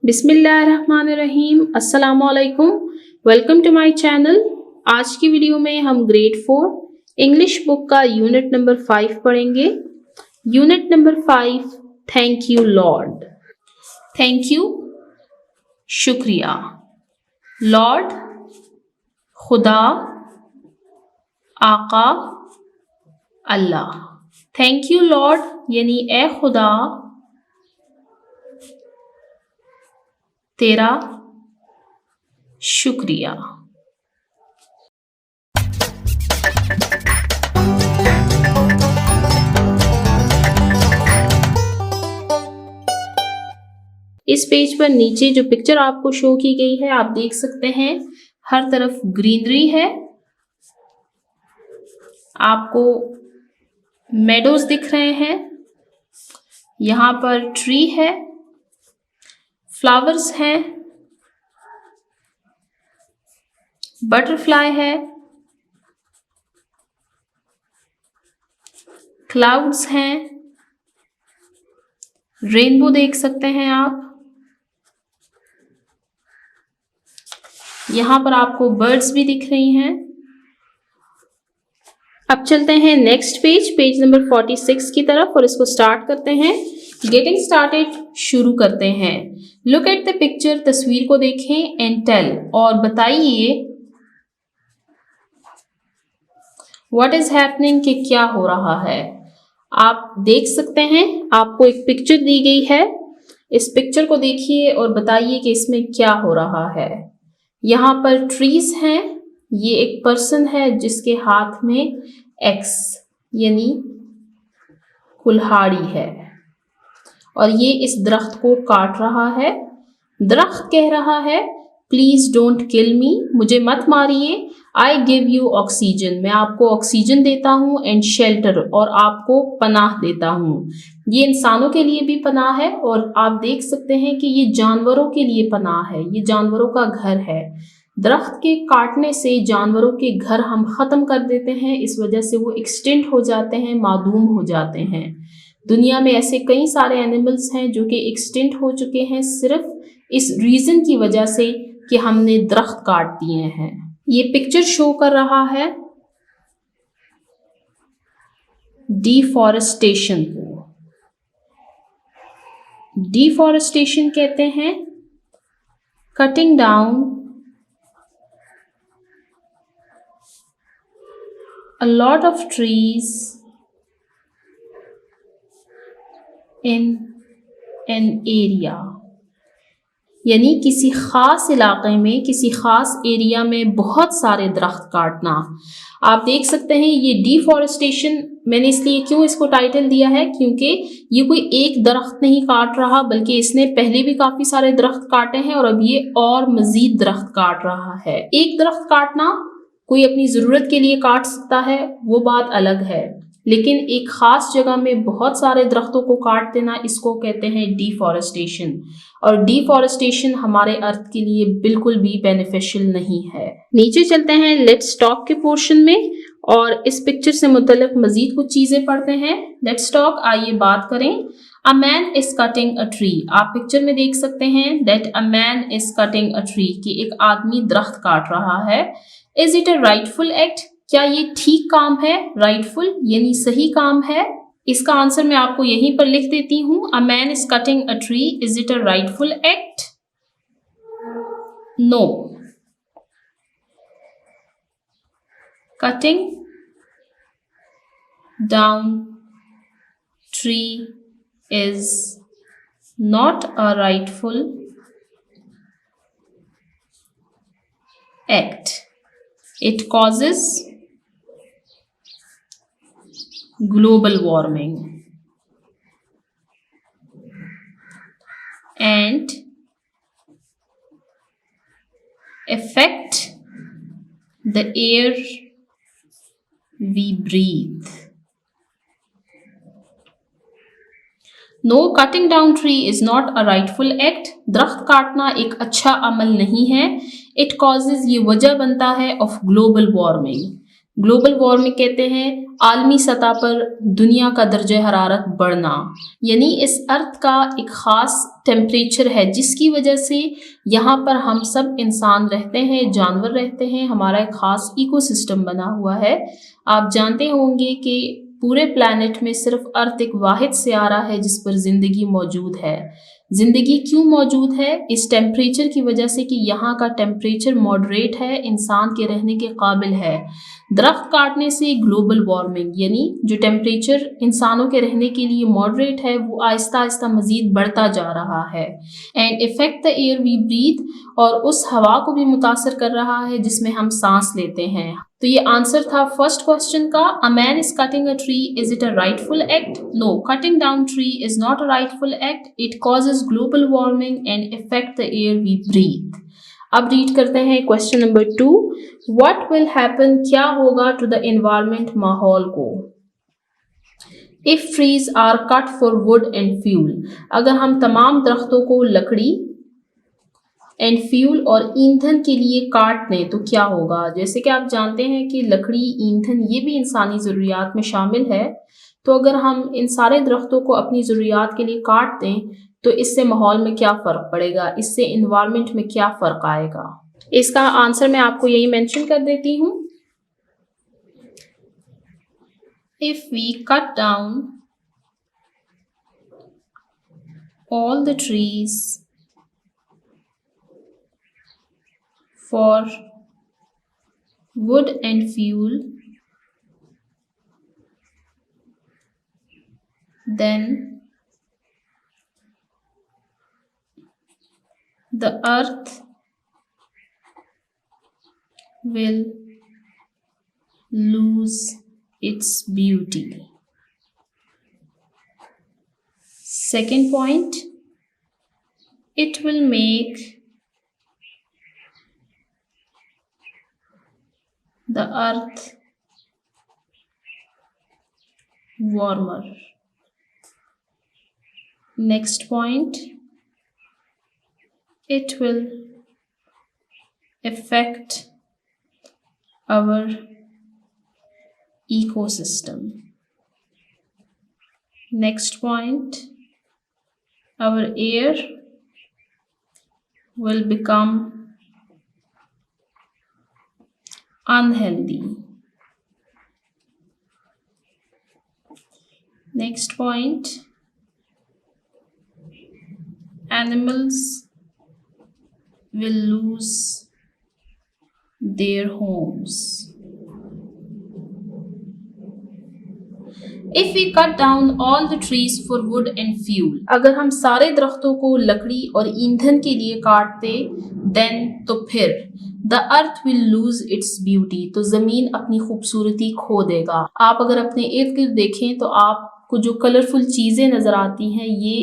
बिस्मिल्लाहिर्रहमानिर्रहीम, अस्सलामुअलैकुम। Welcome to my channel. आज की वीडियो में हम ग्रेड 4 इंग्लिश बुक का यूनिट नंबर 5 पढ़ेंगे। Unit number 5, thank you lord. Thank you, शुक्रिया। लॉर्ड, खुदा, आका, अल्लाह। थैंक यू लॉर्ड यानी ए खुदा तेरा शुक्रिया। इस पेज पर नीचे जो पिक्चर आपको शो की गई है आप देख सकते हैं, हर तरफ ग्रीनरी है। आपको मेडोज दिख रहे हैं, यहाँ पर ट्री है, फ्लावर्स हैं, बटरफ्लाई है, क्लाउड्स हैं, रेनबो देख सकते हैं आप। यहाँ पर आपको बर्ड्स भी दिख रही हैं। अब चलते हैं नेक्स्ट पेज, पेज नंबर 46 की तरफ और इसको स्टार्ट करते हैं। गेटिंग स्टार्टेड शुरू करते हैं। लुक एट द पिक्चर, तस्वीर को देखें, एंड टेल और बताइए व्हाट इज हैपनिंग कि क्या हो रहा है। आप देख सकते हैं आपको एक पिक्चर दी गई है, इस पिक्चर को देखिए और बताइए कि इसमें क्या हो रहा है। यहाँ पर ट्रीज हैं, ये एक पर्सन है जिसके हाथ में एक्स यानी कुल्हाड़ी है और ये इस दरख्त को काट रहा है। दरख्त कह रहा है प्लीज डोंट किल मी, मुझे मत मारिए। आई गिव यू ऑक्सीजन, मैं आपको ऑक्सीजन देता हूँ, एंड शेल्टर और आपको पनाह देता हूँ। ये इंसानों के लिए भी पनाह है और आप देख सकते हैं कि ये जानवरों के लिए पनाह है, ये जानवरों का घर है। दरख्त के काटने से जानवरों के घर हम ख़त्म कर देते हैं, इस वजह से वो एक्सटिंक्ट हो जाते हैं, मादूम हो जाते हैं। दुनिया में ऐसे कई सारे एनिमल्स हैं जो कि एक्सटिंक्ट हो चुके हैं सिर्फ इस रीज़न की वजह से कि हमने दरख्त काट दिए हैं। ये पिक्चर शो कर रहा है डिफॉरेस्टेशन को। डिफॉरेस्टेशन कहते हैं cutting down a lot of trees in an area, यानी किसी ख़ास इलाक़े में, किसी ख़ास एरिया में बहुत सारे दरख्त काटना। आप देख सकते हैं ये डिफॉरेस्टेशन, मैंने इसलिए क्यों इसको टाइटल दिया है क्योंकि ये कोई एक दरख्त नहीं काट रहा बल्कि इसने पहले भी काफ़ी सारे दरख्त काटे हैं और अब ये और मज़ीद दरख्त काट रहा है। एक दरख्त काटना कोई अपनी ज़रूरत के लिए काट सकता है, वो बात अलग है, लेकिन एक ख़ास जगह में बहुत सारे दरख्तों को काट देना, इसको कहते हैं डिफॉरेस्टेशन। और डिफॉरेस्टेशन हमारे अर्थ के लिए बिल्कुल भी बेनिफिशियल नहीं है। नीचे चलते हैं लेट्स टॉक के पोर्शन में और इस पिक्चर से मुतल्लिक मज़ीद कुछ चीज़ें पढ़ते हैं। लेट्स टॉक, आइए बात करें। अ man is cutting a tree, आप पिक्चर में देख सकते हैं that a man is cutting a tree, कि एक आदमी दरख्त काट रहा है। Is it a rightful act, क्या ये ठीक काम है? राइटफुल यानी सही काम है। इसका आंसर मैं आपको यहीं पर लिख देती हूँ। A man is cutting a tree, is it a rightful act? No. Cutting down tree is not a rightful act. It causes global warming and affect the air we breathe. No, cutting down tree is not a rightful act, दरख्त काटना एक अच्छा अमल नहीं है। It causes, ये वजह बनता है of global warming. Global warming कहते हैं आलमी सतह पर दुनिया का दर्जे हरारत बढ़ना, यानी इस अर्थ का एक ख़ास टेम्परेचर है जिसकी वजह से यहाँ पर हम सब इंसान रहते हैं, जानवर रहते हैं, हमारा एक ख़ास इकोसिस्टम बना हुआ है। आप जानते होंगे कि पूरे प्लैनेट में सिर्फ अर्थ एक वाहिद सियारा है जिस पर ज़िंदगी मौजूद है। ज़िंदगी क्यों मौजूद है? इस टेम्परेचर की वजह से कि यहाँ का टेम्परेचर मॉडरेट है, इंसान के रहने के काबिल है। दरख्त काटने से ग्लोबल वार्मिंग यानी जो टेम्परेचर इंसानों के रहने के लिए मॉडरेट है वो आहिस्ता आहिस्ता मज़ीद बढ़ता जा रहा है। And effect the air we breathe, और उस हवा को भी मुतासर कर रहा है जिसमें हम सांस लेते हैं। तो ये आंसर था फर्स्ट क्वेश्चन का। A man is cutting a tree, is it a rightful act? No, cutting down tree is not a rightful act, it causes global warming and effect the air we breathe. अब read करते हैं question number 2। What will happen, क्या होगा to the environment, माहौल को? If trees are cut for wood and fuel, अगर हम तमाम दरख्तों को लकड़ी एंड फ्यूल और ईंधन के लिए काट दें तो क्या होगा? जैसे कि आप जानते हैं कि लकड़ी, ईंधन ये भी इंसानी ज़रूरियात में शामिल है। तो अगर हम इन सारे दरख्तों को अपनी ज़रूरियात के लिए काट दें तो इससे माहौल में क्या फ़र्क पड़ेगा, इससे इन्वायरमेंट में क्या फ़र्क आएगा? इसका आंसर मैं आपको यही मेंशन कर देती हूँ। If we cut down all the trees for wood and fuel, then the earth will lose its beauty. Second point, it will make the earth warmer. Next point, it will affect our ecosystem. Next point, our air will become unhealthy. Next point, animals will lose their homes. If we cut down all the trees for wood and fuel, अगर हम सारे दरख्तों को लकड़ी और ईंधन के लिए काटते, then तो फिर The earth will lose its beauty, तो ज़मीन अपनी खूबसूरती खो देगा। आप अगर अपने इर्द गिर्द देखें तो आपको जो कलरफुल चीज़ें नज़र आती हैं ये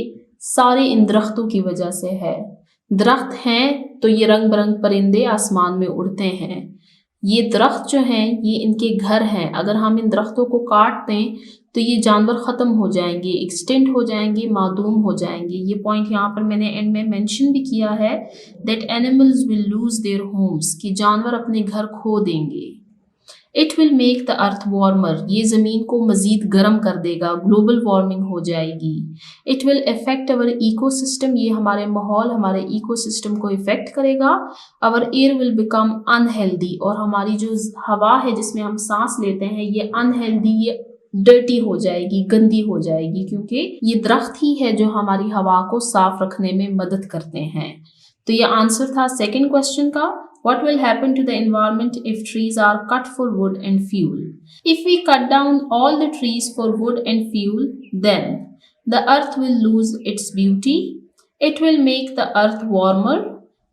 सारे इन दरख्तों की वजह से है। दरख्त हैं तो ये रंग बिरंग परिंदे आसमान में उड़ते हैं। ये दरख्त जो हैं ये इनके घर हैं। अगर हम इन दरख्तों को काट दें तो ये जानवर ख़त्म हो जाएंगे, एक्सटेंट हो जाएंगे, मादूम हो जाएंगे। ये पॉइंट यहाँ पर मैंने एंड में मेंशन भी किया है that animals will lose their homes, कि जानवर अपने घर खो देंगे। It will make the earth warmer, ये ज़मीन को मज़ीद गर्म कर देगा, ग्लोबल वार्मिंग हो जाएगी। It will affect our ecosystem, ये हमारे माहौल, हमारे इकोसिस्टम को इफ़ेक्ट करेगा। अवर एयर विल बिकम अनहेल्दी, और हमारी जो हवा है जिसमें हम सांस लेते हैं ये अनहेल्दी, ये डर्टी हो जाएगी, गंदी हो जाएगी, क्योंकि ये दरख्त ही है जो हमारी हवा को साफ रखने में मदद करते हैं। तो ये आंसर था सेकंड क्वेश्चन का। What will happen to the environment if trees are cut for wood and fuel? If we cut down all the trees for wood and fuel, then the earth will lose its beauty. It will make the earth warmer.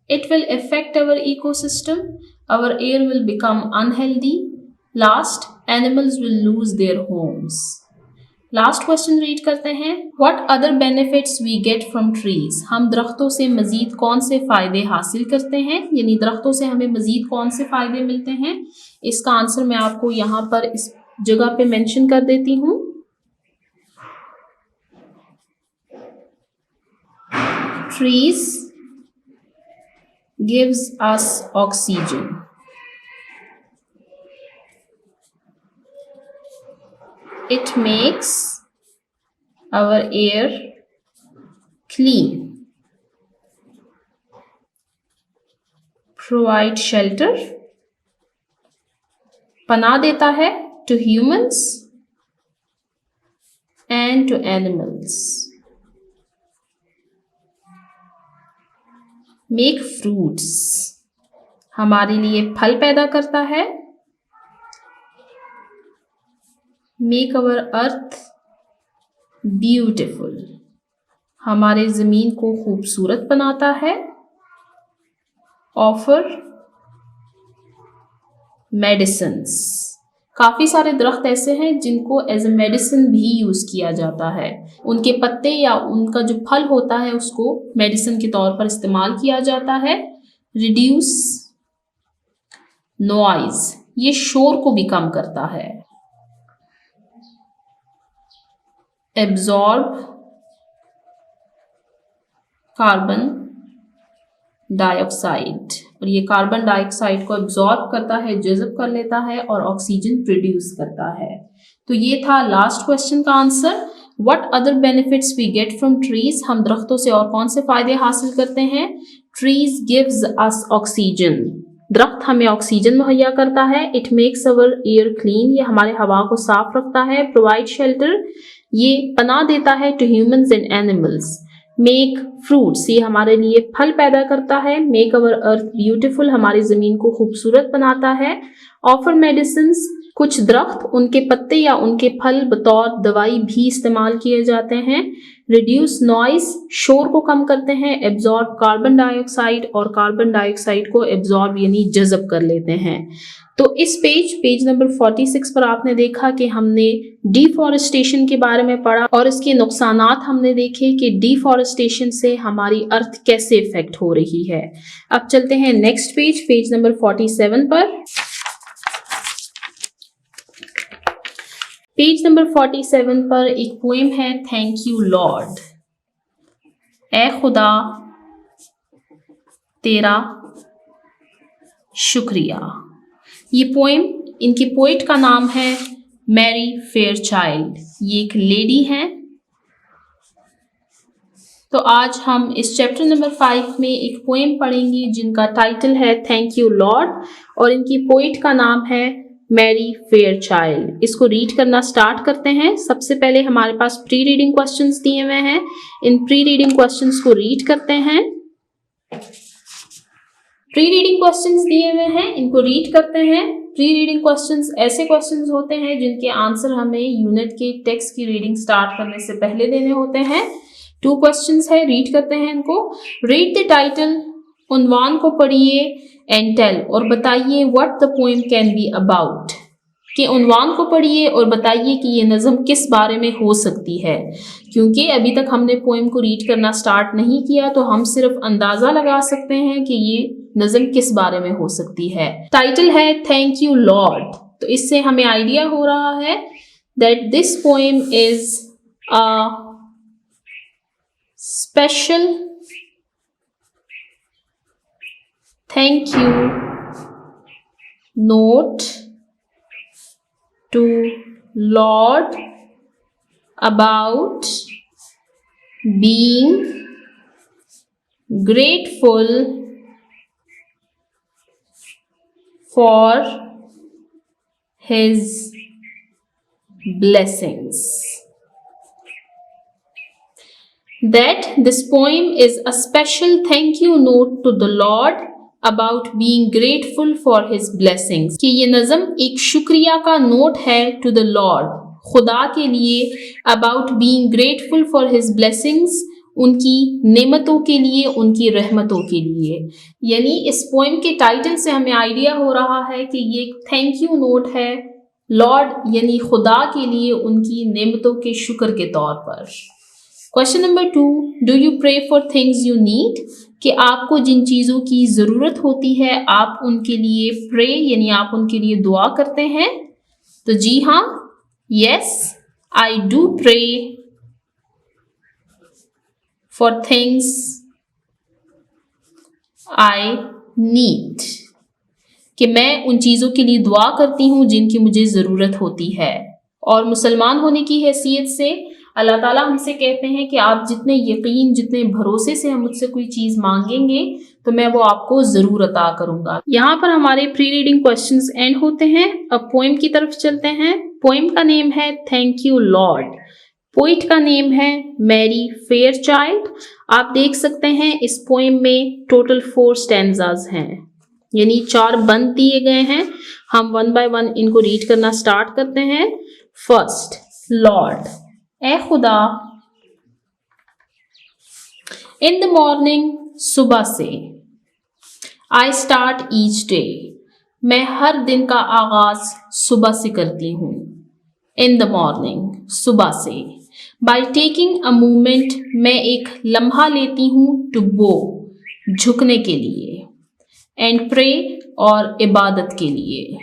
It will affect our ecosystem. Our air will become unhealthy. Last, animals will lose their homes. Last question read करते हैं। What other benefits we get from trees, हम दरख्तों से मज़ीद कौन से फ़ायदे हासिल करते हैं, यानी दरख्तों से हमें मज़ीद कौन से फ़ायदे मिलते हैं? इसका आंसर मैं आपको यहाँ पर इस जगह पे मेंशन कर देती हूँ। Trees gives us oxygen. It makes our air clean. Provide shelter, पनाह देता है to humans and to animals. Make fruits, हमारे लिए फल पैदा करता है. Make our earth beautiful, हमारे ज़मीन को खूबसूरत बनाता है. Offer medicines, काफ़ी सारे दरख्त ऐसे हैं जिनको एज ए मेडिसिन भी यूज़ किया जाता है. उनके पत्ते या उनका जो फल होता है उसको मेडिसिन के तौर पर इस्तेमाल किया जाता है. रिड्यूस नॉइज, ये शोर को भी कम करता है. एब्जॉर्ब कार्बन डाइऑक्साइड, और ये कार्बन डाइऑक्साइड को एब्जॉर्ब करता है, जज़ब कर लेता है और ऑक्सीजन प्रोड्यूस करता है. तो ये था लास्ट क्वेश्चन का answer. What other benefits we get from trees, हम दरख्तों से और कौन से फायदे हासिल करते हैं. ट्रीज गिव्स अस ऑक्सीजन, दरख्त हमें ऑक्सीजन मुहैया करता है. It makes our air clean, ये हमारे हवा को साफ रखता है. प्रोवाइड शेल्टर, ये पनाह देता है to humans and animals. Make fruits, ये हमारे लिए फल पैदा करता है. मेक अवर अर्थ ब्यूटिफुल, हमारी ज़मीन को खूबसूरत बनाता है. ऑफर मेडिसिन्स, कुछ दरख्त उनके पत्ते या उनके फल बतौर दवाई भी इस्तेमाल किए जाते हैं. रिड्यूस नॉइस, शोर को कम करते हैं. एब्जॉर्ब कार्बन डाइऑक्साइड, और कार्बन डाइऑक्साइड को एब्जॉर्ब यानी जज़ब कर लेते हैं. तो इस पेज नंबर 46 पर आपने देखा कि हमने डिफॉरेस्टेशन के बारे में पढ़ा और इसके नुकसानात हमने देखे कि डिफॉरेस्टेशन से हमारी अर्थ कैसे इफेक्ट हो रही है. अब चलते हैं नेक्स्ट पेज नंबर 47 पर. पेज नंबर 47 पर एक पोएम है, थैंक यू लॉर्ड. ए खुदा तेरा शुक्रिया. ये पोएम, इनकी पोइट का नाम है मैरी फेयरचाइल्ड. ये एक लेडी हैं. तो आज हम इस चैप्टर नंबर 5 में एक पोएम पढ़ेंगे जिनका टाइटल है थैंक यू लॉर्ड, और इनकी पोइट का नाम है मैरी फेयरचाइल्ड. इसको रीड करना स्टार्ट करते हैं. सबसे पहले हमारे पास प्री रीडिंग क्वेश्चंस दिए हुए हैं. इन प्री रीडिंग क्वेश्चंस को रीड करते हैं. प्री रीडिंग क्वेश्चंस दिए हुए हैं, इनको रीड करते हैं. प्री रीडिंग क्वेश्चंस ऐसे क्वेश्चंस होते हैं जिनके आंसर हमें यूनिट के टेक्स्ट की रीडिंग स्टार्ट करने से पहले देने होते हैं. 2 क्वेश्चंस है, रीड करते हैं इनको. रीड द टाइटल, उन्वान को पढ़िए. एंड टेल, और बताइए what the poem can be about, कि उन्वान को पढ़िए और बताइए कि ये नज़म किस बारे में हो सकती है. क्योंकि अभी तक हमने पोएम को रीड करना स्टार्ट नहीं किया तो हम सिर्फ अंदाज़ा लगा सकते हैं कि ये नज़म किस बारे में हो सकती है. टाइटल है थैंक यू लॉर्ड, तो इससे हमें आइडिया हो रहा है that this poem is a special thank you note to Lord about being grateful for his blessings. That this poem is a special thank you note to the Lord about being grateful for his blessings, कि ये नज़म एक शुक्रिया का note है to the Lord, खुदा के लिए. about being grateful for his blessings, उनकी नेमतों के लिए, उनकी रहमतों के लिए. यानी इस पोएम के टाइटल से हमें आइडिया हो रहा है कि ये एक थैंक यू नोट है लॉर्ड यानी खुदा के लिए, उनकी नेमतों के शुक्र के तौर पर. Question number 2, do you pray for things you need, कि आपको जिन चीज़ों की ज़रूरत होती है आप उनके लिए प्रे यानी आप उनके लिए दुआ करते हैं. तो जी हाँ, yes I do pray for things I need, कि मैं उन चीज़ों के लिए दुआ करती हूँ जिनकी मुझे ज़रूरत होती है. और मुसलमान होने की हैसियत से अल्लाह ताला हमसे कहते हैं कि आप जितने यकीन, जितने भरोसे से हम मुझसे कोई चीज़ मांगेंगे तो मैं वो आपको ज़रूर अता करूँगा। यहाँ पर हमारे प्री रीडिंग क्वेश्चंस एंड होते हैं। अब पोइम की तरफ चलते हैं। पोइम का नेम है थैंक यू लॉर्ड। पोइट का नेम है मैरी फेयरचाइल्ड। आप देख सकते हैं इस पोइम में टोटल 4 स्टैंजाज हैं, यानी 4 बंद दिए गए हैं। हम 1 बाय 1 इनको रीड करना स्टार्ट करते हैं। फर्स्ट, लॉर्ड, ए खुदा, इन द मॉर्निंग, सुबह से, आई स्टार्ट ईच डे, मैं हर दिन का आगाज सुबह से करती हूँ। इन द मॉर्निंग, सुबह से। बाय टेकिंग अ मूवमेंट, मैं एक लम्हा लेती हूँ। टू बो, झुकने के लिए। एंड प्रे, और इबादत के लिए।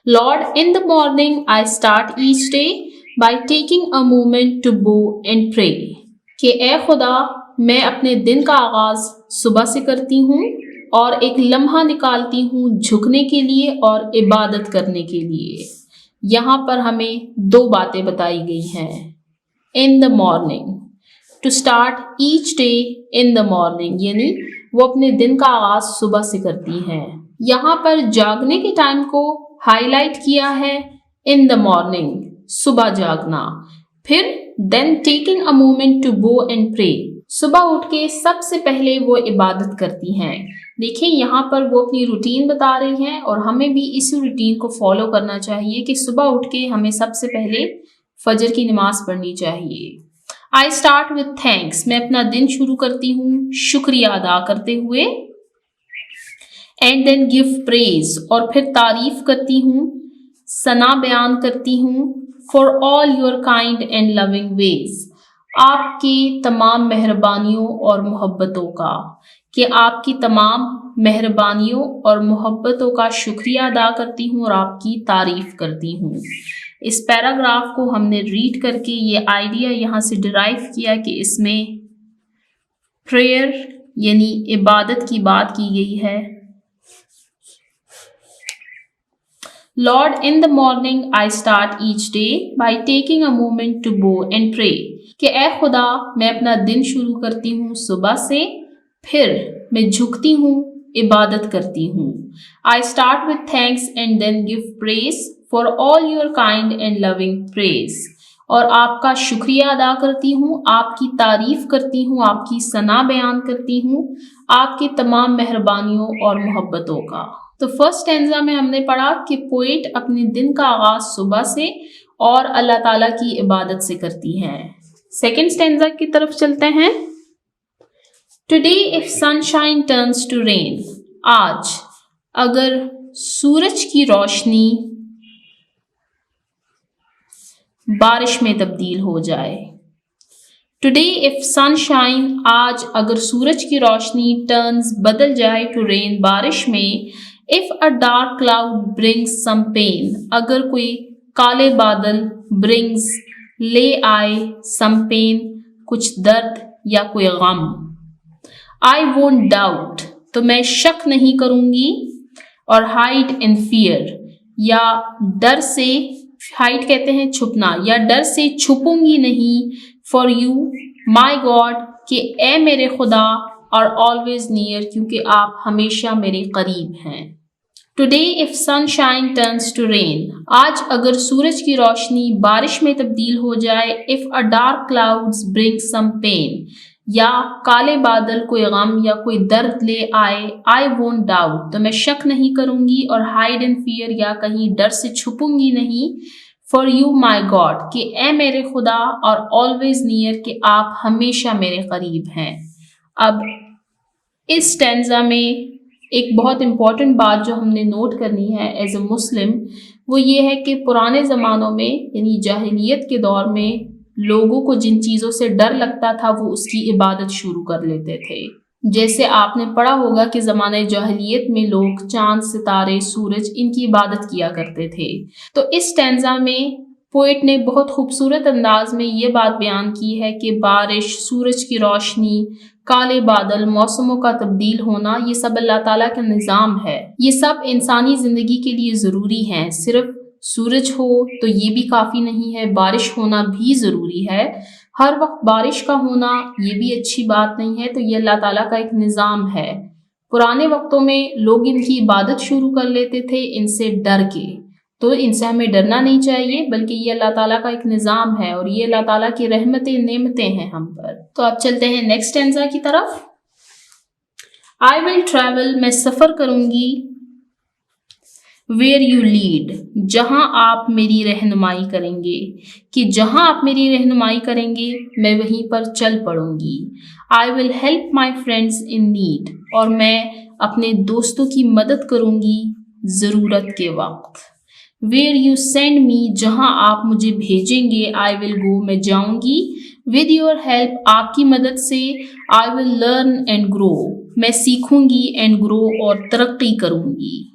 Lord, in the morning I start each day by taking a movement to bow and pray, कि ए खुदा, मैं अपने दिन का आगाज सुबह से करती हूँ और एक लम्हा निकालती हूँ झुकने के लिए और इबादत करने के लिए। यहाँ पर हमें 2 बातें बताई गई हैं। In the morning, to start each day in the morning, यानी वो अपने दिन का आगाज सुबह से करती हैं। यहाँ पर जागने के टाइम को हाईलाइट किया है, इन द मॉर्निंग, सुबह जागना। फिर then taking a moment to go and pray, सुबह उठ के सबसे पहले वो इबादत करती हैं। देखिए यहाँ पर वो अपनी रूटीन बता रही हैं और हमें भी इस रूटीन को फॉलो करना चाहिए कि सुबह उठ के हमें सबसे पहले फजर की नमाज पढ़नी चाहिए। आई स्टार्ट विथ थैंक्स, मैं अपना दिन शुरू करती हूँ शुक्रिया अदा करते हुए। एंड देन गिव प्रेज, और फिर तारीफ करती हूँ, सना बयान करती हूँ। For all your kind and loving ways, आपकी तमाम मेहरबानियों और मोहब्बतों का, कि आपकी तमाम मेहरबानियों और मोहब्बतों का शुक्रिया अदा करती हूँ और आपकी तारीफ करती हूँ। इस पैराग्राफ को हमने रीड करके ये आइडिया यहाँ से डिराइव किया कि इसमें प्रेयर यानी इबादत की बात की गई है। Lord, in the morning I start each day by taking a moment to go and pray, कि ए खुदा, मैं अपना दिन शुरू करती हूँ सुबह से, फिर मैं झुकती हूँ, इबादत करती हूँ। I start with thanks and then give praise for all your kind and loving praise, और आपका शुक्रिया अदा करती हूँ, आपकी तारीफ करती हूँ, आपकी सना बयान करती हूँ, आपकी तमाम मेहरबानियों और मोहब्बतों का। तो फर्स्ट स्टैंजा में हमने पढ़ा कि पोएट अपने दिन का आगाज सुबह से और अल्लाह ताला की इबादत से करती हैं। सेकेंड स्टैंजा की तरफ चलते हैं। Today if sunshine turns to rain, आज अगर सूरज की रोशनी बारिश में तब्दील हो जाए। टुडे इफ सनशाइन, आज अगर सूरज की रोशनी टर्न्स बदल जाए टू रेन, बारिश में। If a dark cloud brings some pain, अगर कोई काले बादल ब्रिंग्स ले आए सम पेन, कुछ दर्द या कोई गम। आई वोंट डाउट, तो मैं शक नहीं करूंगी, और हाइड इन फियर, या डर से, हाइड कहते हैं छुपना, या डर से छुपूंगी नहीं। फॉर यू माई गॉड, कि ए मेरे खुदा, और ऑलवेज नियर, क्योंकि आप हमेशा मेरे करीब हैं। Today if sunshine turns to rain, आज अगर सूरज की रोशनी बारिश में तब्दील हो जाए। If a dark clouds bring some pain, या काले बादल कोई गम या कोई दर्द ले आए। आई वोंट डाउट, तो मैं शक नहीं करूंगी, और हाइड इन फियर, या कहीं डर से छुपूंगी नहीं। फॉर यू माई गॉड, कि ए मेरे खुदा, और ऑलवेज नियर, कि आप हमेशा मेरे करीब हैं। अब इस स्टैंजा में एक बहुत इम्पॉर्टेंट बात जो हमने नोट करनी है एज ए मुस्लिम, वो ये है कि पुराने ज़मानों में यानी जाहिलियत के दौर में लोगों को जिन चीज़ों से डर लगता था वो उसकी इबादत शुरू कर लेते थे। जैसे आपने पढ़ा होगा कि ज़माने जाहिलियत में लोग चांद, सितारे, सूरज, इनकी इबादत किया करते थे। तो इस स्टैंजा में पोएट ने बहुत खूबसूरत अंदाज में ये बात बयान की है कि बारिश, सूरज की रोशनी, काले बादल, मौसमों का तब्दील होना, ये सब अल्लाह ताला का निज़ाम है। ये सब इंसानी ज़िंदगी के लिए ज़रूरी हैं। सिर्फ सूरज हो तो ये भी काफ़ी नहीं है, बारिश होना भी ज़रूरी है। हर वक्त बारिश का होना ये भी अच्छी बात नहीं है। तो ये अल्लाह ताला का एक निज़ाम है। पुराने वक्तों में लोग इनकी इबादत शुरू कर लेते थे इनसे डर के, तो इनसे हमें डरना नहीं चाहिए, बल्कि ये अल्लाह ताला का एक निज़ाम है और ये अल्लाह ताला की रहमतें नेमतें हैं हम पर। तो अब चलते हैं नेक्स्ट स्टैंजा की तरफ। आई विल ट्रैवल, मैं सफ़र करूँगी। वेयर यू लीड, जहाँ आप मेरी रहनुमाई करेंगे, कि जहाँ आप मेरी रहनुमाई करेंगे मैं वहीं पर चल पड़ूंगी। I will help my friends in need, और मैं अपने दोस्तों की मदद करूंगी ज़रूरत के वक्त। वेयर यू सेंड मी, जहाँ आप मुझे भेजेंगे, आई विल गो, मैं जाऊंगी। विद योर हेल्प, आपकी मदद से, I will learn and grow, मैं सीखूंगी, एंड ग्रो, और तरक्की करूंगी।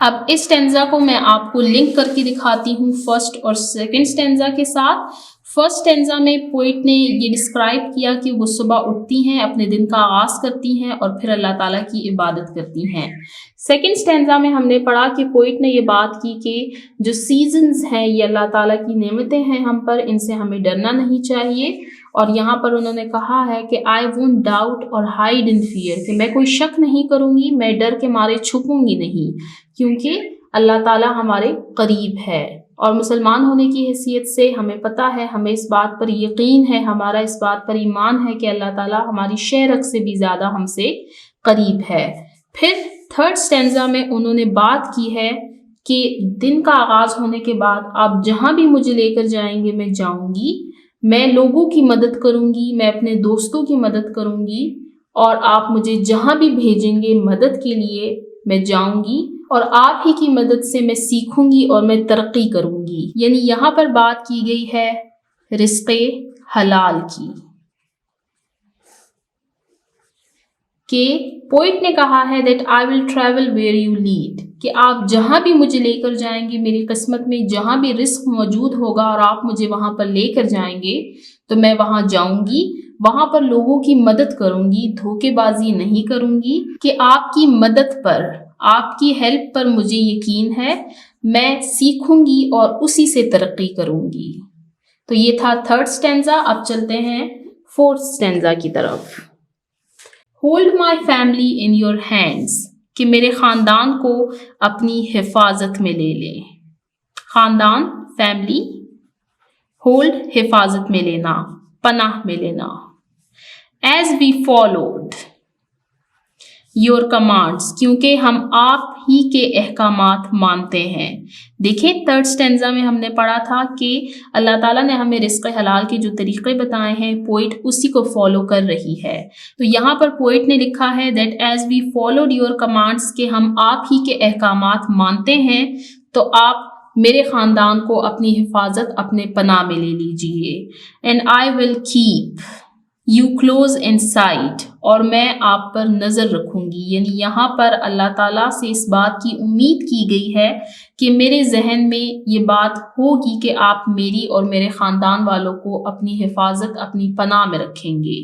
अब इस स्टेंजा को मैं आपको लिंक करके दिखाती हूँ फर्स्ट और सेकंड स्टेंजा के साथ। फर्स्ट स्टेंजा में पोइट ने ये डिस्क्राइब किया कि वो सुबह उठती हैं, अपने दिन का आगाज़ करती हैं और फिर अल्लाह ताला की इबादत करती हैं। सेकंड स्टेंजा में हमने पढ़ा कि पोइट ने ये बात की कि जो सीजन्स हैं ये अल्लाह ताला की नेमतें हैं हम पर, इनसे हमें डरना नहीं चाहिए। और यहाँ पर उन्होंने कहा है कि आई वोंट डाउट और हाइड इन फियर, कि मैं कोई शक नहीं करूँगी, मैं डर के मारे छुपूंगी नहीं, क्योंकि अल्लाह ताला हमारे करीब है। और मुसलमान होने की हैसियत से हमें पता है, हमें इस बात पर यकीन है, हमारा इस बात पर ईमान है कि अल्लाह ताला हमारी शहरक से भी ज़्यादा हमसे करीब है। फिर थर्ड स्टेंजा में उन्होंने बात की है कि दिन का आगाज़ होने के बाद आप जहाँ भी मुझे लेकर जाएंगे मैं जाऊँगी, मैं लोगों की मदद करूँगी, मैं अपने दोस्तों की मदद करूँगी, और आप मुझे जहाँ भी भेजेंगे मदद के लिए मैं जाऊँगी, और आप ही की मदद से मैं सीखूंगी और मैं तरक्की करूँगी। यानी यहाँ पर बात की गई है रिज़्क़े हलाल की, कि पोइट ने कहा है that I will travel where you lead, कि आप जहाँ भी मुझे लेकर जाएंगे, मेरी किस्मत में जहाँ भी रिस्क मौजूद होगा और आप मुझे वहाँ पर लेकर जाएंगे तो मैं वहाँ जाऊँगी, वहाँ पर लोगों की मदद करूँगी, धोखेबाजी नहीं करूँगी, कि आपकी मदद पर, आपकी हेल्प पर मुझे यकीन है, मैं सीखूँगी और उसी से तरक्की करूँगी। तो ये था थर्ड स्टेंजा। अब चलते हैं फोर्थ स्टेंजा की तरफ। Hold my family in your hands, कि मेरे ख़ानदान को अपनी हिफाजत में ले लें। ख़ानदान, फैमिली, होल्ड, हिफाजत में लेना, पनाह में लेना। As we followed your commands, क्योंकि हम आप ही के अहकामात मानते हैं। देखें, थर्ड स्टेंजा में हमने पढ़ा था कि अल्लाह ताला ने हमें रिज़्क़ हलाल के जो तरीक़े बताए हैं, पोइट उसी को फॉलो कर रही है। तो यहाँ पर पोइट ने लिखा है that as we followed your commands, के हम आप ही के अहकामात मानते हैं, तो आप मेरे ख़ानदान को अपनी हिफाजत अपने पनाह में ले लीजिए। And I will keep you close in sight, और मैं आप पर नज़र रखूँगी। यानी यहाँ पर अल्लाह ताला से इस बात की उम्मीद की गई है कि मेरे जहन में ये बात होगी कि आप मेरी और मेरे ख़ानदान वालों को अपनी हिफाजत अपनी पनाह में रखेंगे।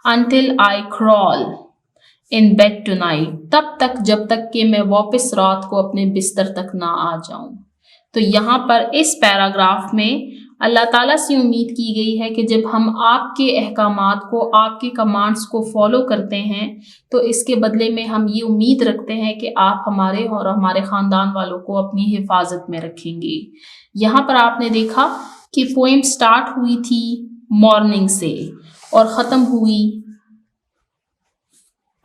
Until I crawl in bed tonight, तब तक जब तक कि मैं वापस रात को अपने बिस्तर तक ना आ जाऊँ। तो यहाँ पर इस पैराग्राफ में अल्लाह ताला से उम्मीद की गई है कि जब हम आपके अहकामात को, आपके कमांड्स को फॉलो करते हैं, तो इसके बदले में हम ये उम्मीद रखते हैं कि आप हमारे और हमारे ख़ानदान वालों को अपनी हिफाजत में रखेंगे। यहाँ पर आपने देखा कि पोएम स्टार्ट हुई थी मॉर्निंग से और ख़त्म हुई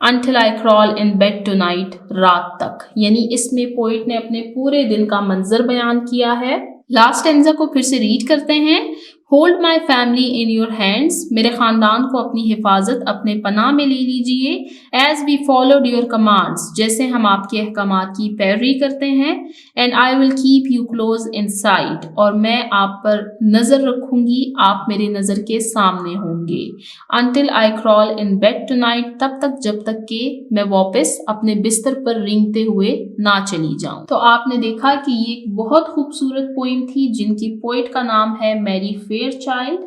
Until I crawl in bed tonight, रात तक। यानी इसमें पोइट ने अपने पूरे दिन का मंजर बयान किया है। लास्ट स्टेंजा को फिर से रीड करते हैं। Hold my family in your hands, मेरे ख़ानदान को अपनी हिफाजत अपने पनाह में ले लीजिए। As we followed your commands, जैसे हम आपके अहकामात की पैरवी करते हैं। And I will keep you close in sight, और मैं आप पर नज़र रखूँगी, आप मेरे नज़र के सामने होंगे। Until I crawl in bed tonight, तब तक जब तक कि मैं वापस अपने बिस्तर पर रेंगते हुए ना चली जाऊँ। तो आपने देखा कि ये एक बहुत खूबसूरत पोइम थी जिनकी पोइट का नाम है मैरी फेयरचाइल्ड।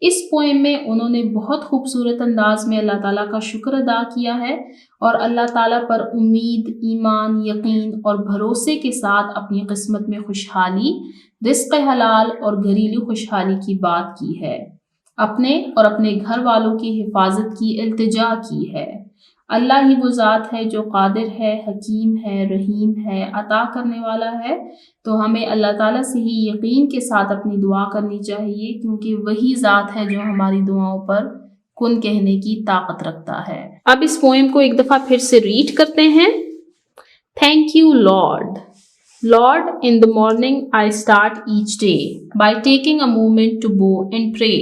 इस पोएम में उन्होंने बहुत खूबसूरत अंदाज में अल्लाह ताला का शुक्र अदा किया है और अल्लाह ताला पर उम्मीद, ईमान, यकीन और भरोसे के साथ अपनी किस्मत में खुशहाली, रिज़्क़ हलाल और घरेलू खुशहाली की बात की है। अपने और अपने घर वालों की हिफाजत की इल्तिजा की है। अल्लाह ही वो ज़ात है जो कादिर है, हकीम है, रहीम है, अता करने वाला है। तो हमें अल्लाह ताला से ही यकीन के साथ अपनी दुआ करनी चाहिए, क्योंकि वही ज़ात है जो हमारी दुआओं पर कुन कहने की ताकत रखता है। अब इस पोएम को एक दफ़ा फिर से रीड करते हैं। Thank you Lord. Lord, in the morning I start each day by taking a moment to bow and pray.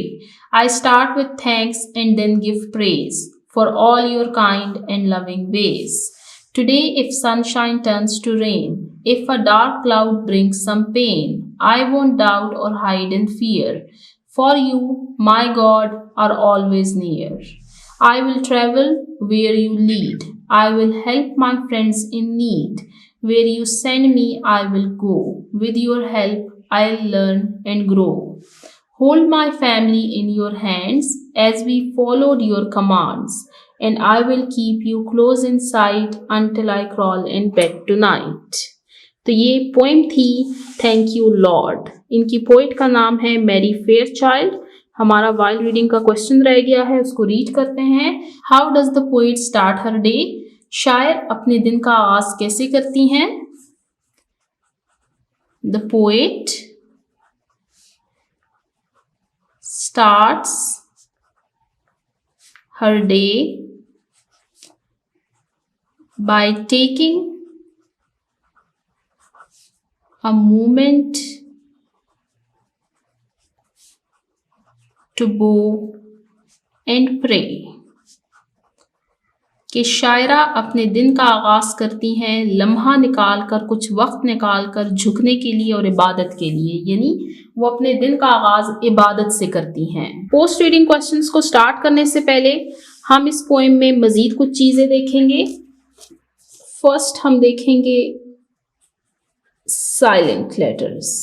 I start with thanks and then give praise for all your kind and loving ways. Today, if sunshine turns to rain, if a dark cloud brings some pain, I won't doubt or hide in fear, for you, my God, are always near. I will travel where you lead. I will help my friends in need. Where you send me, I will go. With your help, I'll learn and grow. Hold my family in your hands as we followed your commands, and I will keep you close in sight until I crawl in bed tonight. तो ये poem थी thank you Lord. इनकी poet का नाम है Mary Fairchild. हमारा wild reading का question रह गया है, उसको रीड करते हैं। How does the poet start her day? शायर अपने दिन का आगाज कैसे करती हैं? The poet starts her day by taking a moment to bow and pray। कि शायरा अपने दिन का आगाज करती हैं लम्हा निकाल कर, कुछ वक्त निकाल कर झुकने के लिए और इबादत के लिए, यानी वो अपने दिन का आगाज इबादत से करती हैं। पोस्ट रीडिंग क्वेश्चंस को स्टार्ट करने से पहले हम इस पोएम में मजीद कुछ चीजें देखेंगे। फर्स्ट हम देखेंगे साइलेंट लेटर्स।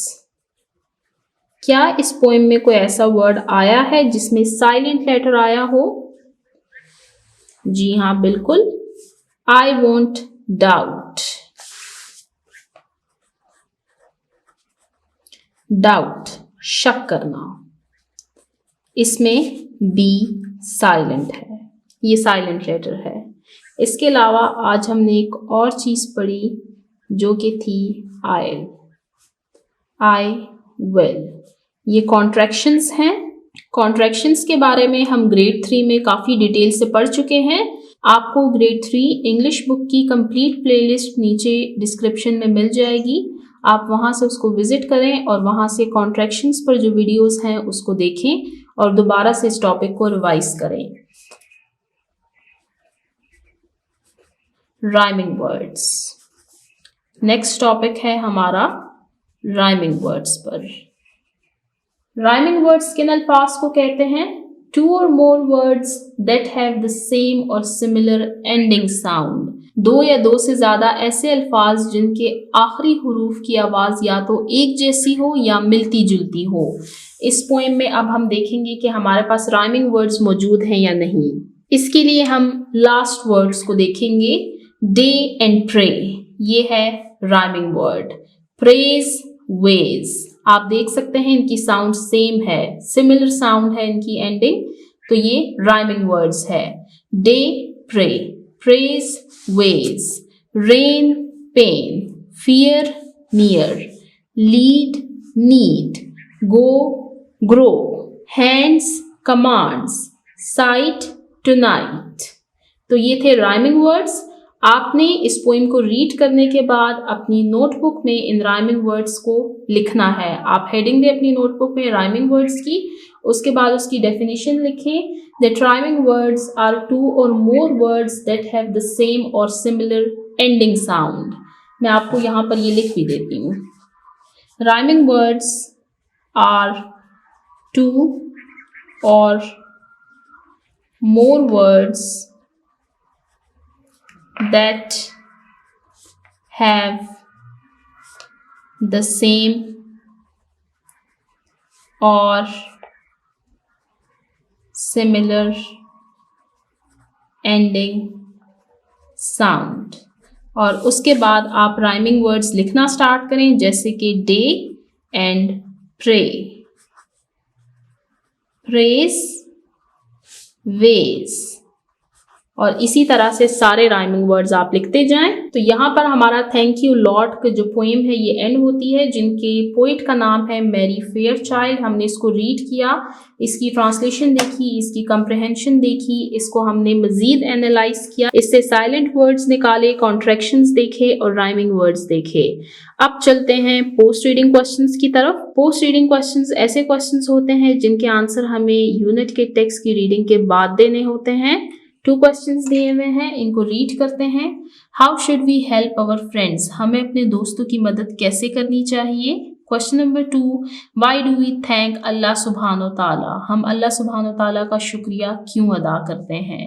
क्या इस पोएम में कोई ऐसा वर्ड आया है जिसमें साइलेंट लेटर आया हो? जी हाँ, बिल्कुल। I won't doubt. डाउट शक करना, इसमें बी साइलेंट है, ये साइलेंट लेटर है। इसके अलावा आज हमने एक और चीज पढ़ी जो कि थी आई विल। ये कॉन्ट्रैक्शंस हैं। कॉन्ट्रैक्शंस के बारे में हम ग्रेड 3 में काफ़ी डिटेल से पढ़ चुके हैं। आपको ग्रेड 3 इंग्लिश बुक की कंप्लीट प्लेलिस्ट नीचे डिस्क्रिप्शन में मिल जाएगी। आप वहां से उसको विजिट करें और वहां से कॉन्ट्रैक्शंस पर जो वीडियोस हैं उसको देखें और दोबारा से इस टॉपिक को रिवाइज करें। राइमिंग वर्ड्स नेक्स्ट टॉपिक है हमारा राइमिंग वर्ड्स पर। राइमिंग वर्ड्स किन अल्फाज को कहते हैं? To or more words that have the same or similar ending sound. दो या दो से ज्यादा ऐसे अल्फाज जिनके आखिरी हुरूफ की आवाज या तो एक जैसी हो या मिलती जुलती हो। इस पोएम में अब हम देखेंगे कि हमारे पास राइमिंग वर्ड्स मौजूद हैं या नहीं। इसके लिए हम लास्ट वर्ड्स को देखेंगे। डे एंड प्रे, ये है राइमिंग वर्ड। प्रेज, वेज, आप देख सकते हैं इनकी साउंड सेम है, सिमिलर साउंड है इनकी एंडिंग, तो ये राइमिंग वर्ड्स है। Day, pray, praise, ways, rain, pain, fear, near, lead, need, go, grow, hands, commands, sight, tonight. तो ये थे राइमिंग वर्ड्स। आपने इस पोएम को रीड करने के बाद अपनी नोटबुक में इन राइमिंग वर्ड्स को लिखना है। आप हेडिंग दें अपनी नोटबुक में राइमिंग वर्ड्स की, उसके बाद उसकी डेफिनेशन लिखें। That rhyming words are two or more words that have the same or similar ending sound. मैं आपको यहाँ पर ये लिख भी देती हूँ। Rhyming words are two or more words that have the same or similar ending sound. और उसके बाद आप राइमिंग वर्ड्स लिखना स्टार्ट करें, जैसे कि day and pray, praise, ways, और इसी तरह से सारे राइमिंग वर्ड्स आप लिखते जाएं। तो यहाँ पर हमारा थैंक यू लॉर्ड का जो पोएम है ये एंड होती है, जिनके पोइट का नाम है मैरी फेयरचाइल्ड। हमने इसको रीड किया, इसकी ट्रांसलेशन देखी, इसकी कंप्रहेंशन देखी, इसको हमने मजीद एनालाइज किया, इससे साइलेंट वर्ड्स निकाले, कॉन्ट्रैक्शंस देखे और राइमिंग वर्ड्स देखे। अब चलते हैं पोस्ट रीडिंग क्वेश्चंस की तरफ। पोस्ट रीडिंग क्वेश्चंस ऐसे क्वेश्चंस होते हैं जिनके आंसर हमें यूनिट के टेक्स्ट की रीडिंग के बाद देने होते हैं। 2 क्वेश्चंस दिए हुए हैं, इनको रीड करते हैं। How should we help our friends, हमें अपने दोस्तों की मदद कैसे करनी चाहिए। Question number 2, why do we thank Allah सुब्हानो ताला, हम अल्लाह सुब्हानो ताला का शुक्रिया क्यों अदा करते हैं।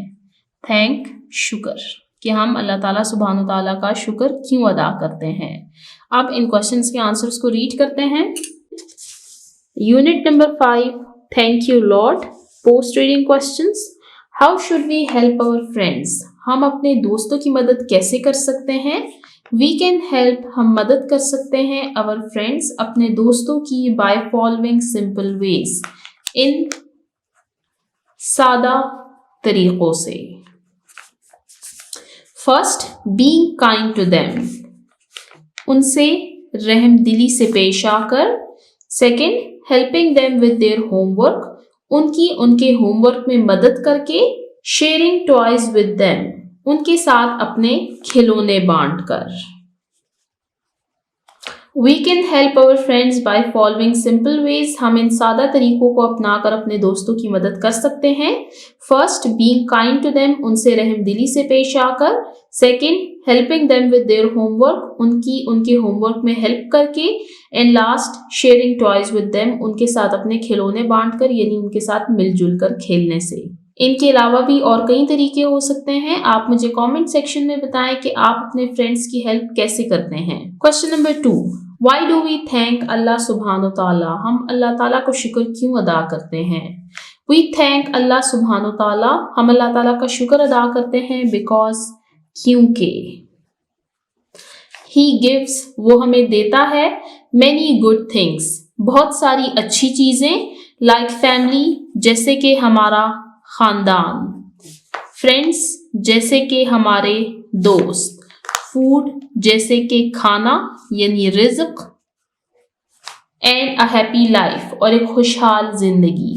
थैंक शुक्र, कि हम अल्लाह ताला सुब्हानो ताला का शुक्र क्यों अदा करते हैं। अब इन क्वेश्चंस के आंसर्स को रीड करते हैं। Unit number 5, thank you lord, post reading questions. How should we help our friends, हम अपने दोस्तों की मदद कैसे कर सकते हैं। वी कैन हेल्प, हम मदद कर सकते हैं अवर फ्रेंड्स, अपने दोस्तों की, बाय फॉलोइंग सिंपल वेज, इन सादा तरीकों से। First, being kind to them, उनसे रहमदिली से पेश आकर। Second, helping them with their homework, उनके होमवर्क में मदद करके। शेयरिंग टॉयज विद देम, उनके साथ अपने खिलौने बांटकर। We can help our friends by following simple ways, हम इन सादा तरीकों को अपनाकर अपने दोस्तों की मदद कर सकते हैं। First, being kind to them, उनसे रहमदिली से पेश आकर। Second, helping them with their homework, उनके होमवर्क में हेल्प करके। And last, sharing toys with them, उनके साथ अपने खिलौने बांटकर, यानी उनके साथ मिलजुल कर खेलने से। इनके अलावा भी और कई तरीके हो सकते हैं। आप मुझे कमेंट सेक्शन में बताएं कि आप अपने फ्रेंड्स की हेल्प कैसे करते हैं। Question number 2, why do we thank Allah सुब्हानो ताला, हम अल्लाह ताला को शुक्र क्यों अदा करते हैं। वी थैंक अल्लाह सुब्हानो ताला, हम अल्लाह ताला का शुक्र अदा करते हैं बिकॉज, क्योंकि। ही गिव्स, वो हमें देता है। मैनी गुड थिंग्स, बहुत सारी अच्छी चीजें। लाइक फैमिली, जैसे कि हमारा खानदान। फ्रेंड्स, जैसे कि हमारे दोस्त। फूड, जैसे कि खाना यानी रिज़्क। एंड अ हैप्पी लाइफ, और एक खुशहाल जिंदगी।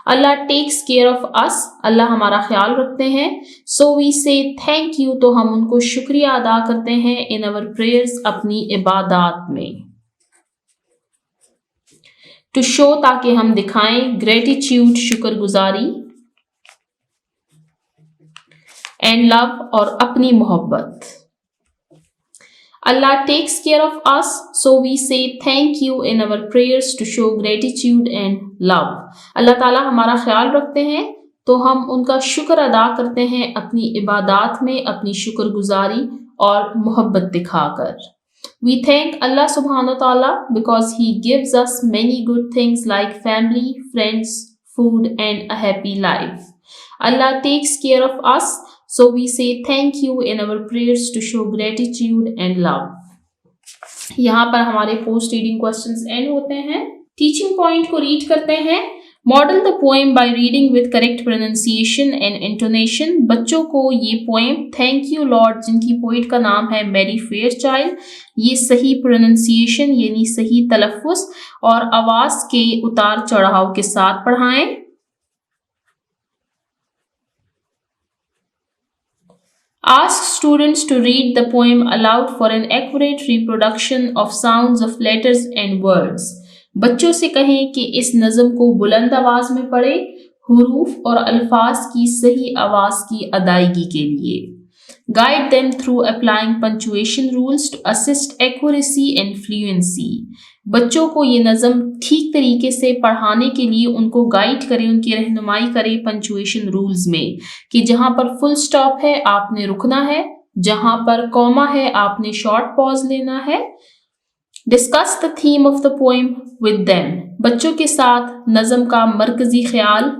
Allah takes care of us, Allah हमारा ख्याल रखते हैं। So we say thank you, तो हम उनको शुक्रिया अदा करते हैं। इन अवर प्रेयर्स, अपनी इबादत में। टू शो, ताकि हम दिखाएं। ग्रेटिट्यूड, शुक्रगुजारी। एंड लव, और अपनी मोहब्बत। Allah takes care of us, so we say thank you in our prayers to show gratitude and love. अल्लाह ताला हमारा ख्याल रखते हैं, तो हम उनका शुक्र अदा करते हैं अपनी इबादत में, अपनी शुक्रगुजारी और मोहब्बत दिखाकर। We thank Allah subhanahu wa ta'ala because He gives us many good things like family, friends, food and a happy life. Allah takes care of us, so we say thank you in our prayers to show gratitude and love. यहाँ पर हमारे post reading questions and होते हैं। Teaching point को read करते हैं। Model the poem by reading with correct pronunciation and intonation. बच्चों को ये पोएम थैंक यू लॉर्ड, जिनकी पोइट का नाम है मैरी फेयरचाइल्ड, ये सही प्रोनाउंसिएशन यानी सही तलफ़्फ़ुज़ और आवाज़ के उतार चढ़ाव के साथ पढ़ाएं। Ask students to read the poem aloud for an accurate reproduction of sounds of letters and words. बच्चों से कहें कि इस नज़म को बुलंद आवाज में पढ़े, हुरूफ और अल्फाज की सही आवाज की अदायगी के लिए। Guide them through applying punctuation rules to assist accuracy and fluency. बच्चों को ये नज़म ठीक तरीके से पढ़ाने के लिए उनको गाइड करें, उनकी रहनुमाई करें पंचुएशन रूल्स में, कि जहाँ पर फुल स्टॉप है आपने रुकना है, जहाँ पर कॉमा है आपने शॉर्ट पॉज लेना है। Discuss the theme of the poem with them, बच्चों के साथ नज़म का मरकजी ख्याल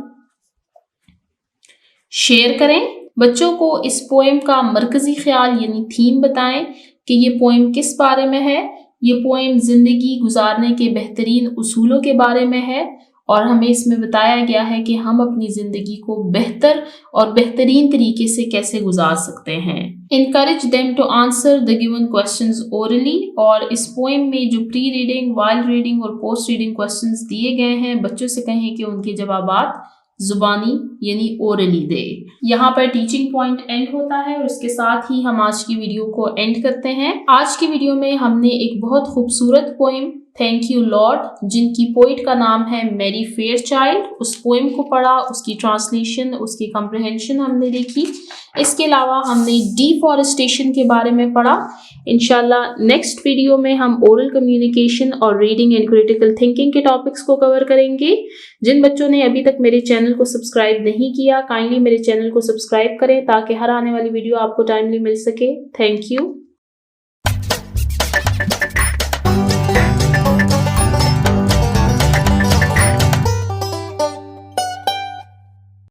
शेयर करें। बच्चों को इस पोएम का मरकजी ख्याल यानी थीम बताएं कि ये पोएम किस बारे में है। ये पोएम ज़िंदगी गुजारने के बेहतरीन उसूलों के बारे में है और हमें इसमें बताया गया है कि हम अपनी ज़िंदगी को बेहतर और बेहतरीन तरीके से कैसे गुजार सकते हैं। Encourage them to answer the given questions orally। और इस पोएम में जो प्री रीडिंग, वाइल रीडिंग और पोस्ट रीडिंग क्वेश्चंस दिए गए हैं, बच्चों से कहें कि उनके जवाबात जुबानी यानी ओरली दे। यहाँ पर टीचिंग पॉइंट एंड होता है और इसके साथ ही हम आज की वीडियो को एंड करते हैं। आज की वीडियो में हमने एक बहुत खूबसूरत पोएम थैंक यू लॉर्ड, जिनकी पोइट का नाम है मैरी फेयरचाइल्ड, उस पोएम को पढ़ा, उसकी ट्रांसलेशन, उसकी कम्प्रहेंशन हमने देखी। इसके अलावा हमने डिफॉरेस्टेशन के बारे में पढ़ा। इंशाल्लाह नेक्स्ट वीडियो में हम ओरल कम्युनिकेशन और रीडिंग एंड क्रिटिकल थिंकिंग के टॉपिक्स को कवर करेंगे। जिन बच्चों ने अभी तक मेरे चैनल को सब्सक्राइब नहीं किया, काइंडली मेरे चैनल को सब्सक्राइब करें ताकि हर आने वाली वीडियो आपको टाइमली मिल सके। Thank you.